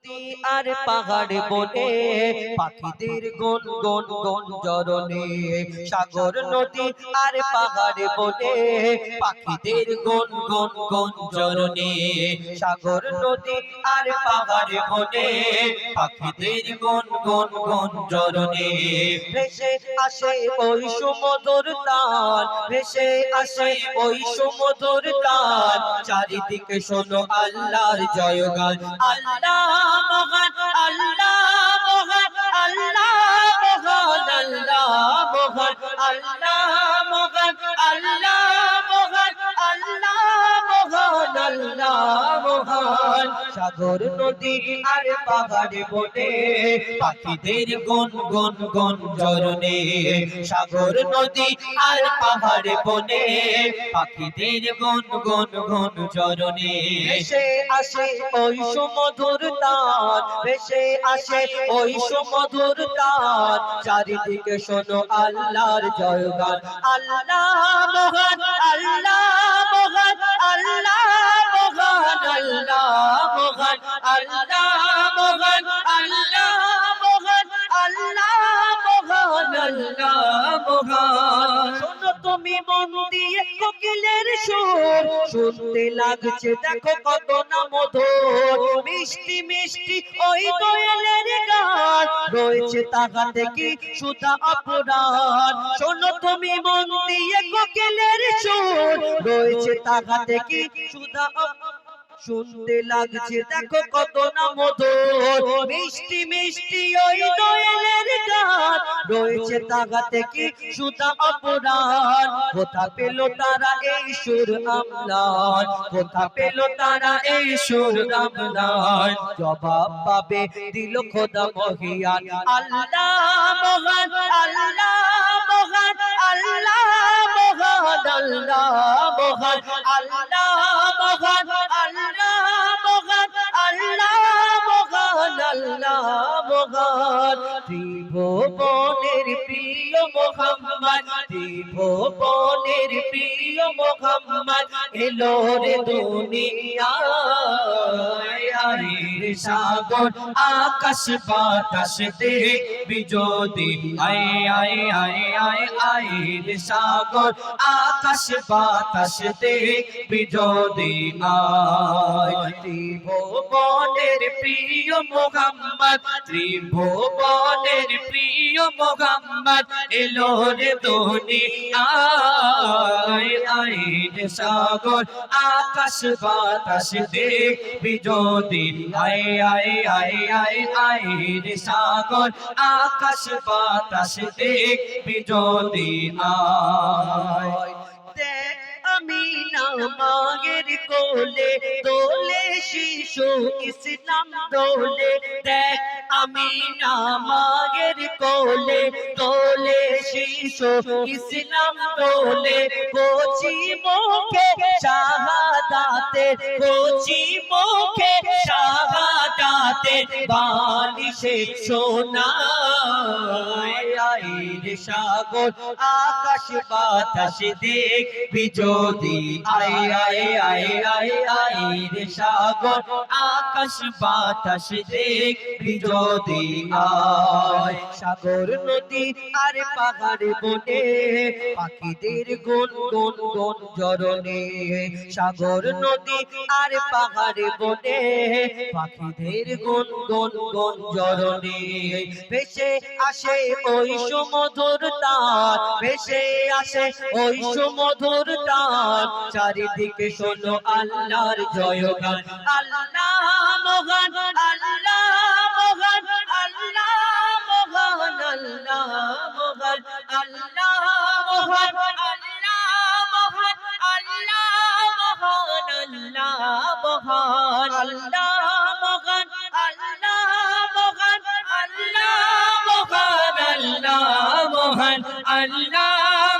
নদী আর পাহাড় বনে পাখিদের গুন গুন গুঞ্জরণে সাগর নদী আর পাহাড় বনে পাখিদের গুন গুন গুঞ্জরণে সাগর নদী আর পাহাড় বনে পাখিদের গুন গুন গুঞ্জরণে ভেসে আসে ওই সুমধুর তান ভেসে আসে ওই সুমধুর তান চারিদিকে শোনো আল্লাহর জয়গান আল্লাহ মহান আল্লাহ মহান আল্লাহ মহান আল্লাহ মহান আল্লাহ মহান আল্লাহ মহান আল্লাহ মহান আল্লাহ মহান সাগর নদী আর পাহাড় বনে পাখিদের গুন গুন গুঞ্জরণে সাগর নদী আর পাহাড় বনে পাখিদের গুন গুন গুঞ্জরণে ভেসে আসে ওই সুমধুর তান ভেসে আসে ওই সুমধুর তান চারিদিকে শোনো আল্লাহর জয়গান আল্লাহ মহান আল্লাহ মহান আল্লাহ মহান আল্লাহ মহান আল্লাহ মহান আল্লাহ মহান আল্লাহ মহান আল্লাহ মহান শোনো তুমি মন দিয়ে কোকিলের সুর শুনতে লাগছে দেখো কত না মধুর মিষ্টি মিষ্টি ওই দোয়েলের গান রয়েছে তাহাতে কি সুধা অপরাণ শোনো তুমি মন দিয়ে কোকিলের সুর রয়েছে তাহাতে কি সুধা শুনতে লাগছে দেখো কত না মধুর মিষ্টি মিষ্টি ওই দোয়েলের গান রয়েছে তাহাতে কি সুধা অপরাণ কোথা পেল তারা এই সুর আমলান কোথা পেল তারা এই সুর আমলান জবাব পাবে দিল খোদা মহিয়ান আল্লাহ মহান আল্লাহ মহান আল্লাহ মহান আল্লাহ মহান আল্লাহ মহান আল্লাহ মহান আল্লাহ মহান আল্লাহ মহান ত্রিভুবনের প্রিয় মুহাম্মদ ত্রিভুবনের প্রিয় মুহাম্মদ এলো রে দুনিয়ায় আরে সাগর আকাশ বাতাস দেখবি যদি আয় আয় আয় আয় আয় রে সাগর আকাশ বাতাস দেখবি যদি আয় ত্রিভুবনের প্রিয় মুহাম্মদ ত্রিভুবনের প্রিয় মুহাম্মদ এলো রে দুনিয়ায় আয় রে সাগর আকাশ বাতাস দেখবি যদি আয় আয় আয় আয় আয় রে সাগর আকাশ বাতাস দেখবি যদি আয় দেখ আমিনা মায়ের কোলে দোলে শিশু ইসলাম দোলে দেখ আমিনা মায়ের কোলে দোলে শিশু ইসলাম দোলে কোচি মুখে শাহাদাতে কোচি মুখে শাহাদাতে বালিশে সোনা আইরে সাগর আকাশ বাতাস দেখবি যদি আয় আয় আয় আয় আইরে সাগর আকাশ বাতাস দেখবি যদি আয় সাগর নদী আর পাহাড় বনে পাখিদের গুন গুন গুঞ্জরণে সাগর নদী আর পাহাড় বনে পাখিদের গুন গুন গুঞ্জরণে ভেসে আসে ওই সুমধুর তান ভেসে আসে ওই সুমধুর তান চারিদিকে শোনো আল্লাহর জয়গান আল্লাহ মহান আল্লাহ মহান আল্লাহ মহান আল্লাহ মহান আল্লাহ মহান আল্লাহ মহান আল্লাহ মহান আল্লাহ মহান আল্লাহ মহান আল্লাহ মহান আল্লাহ মহান আল্লাহ মহান আল্লাহ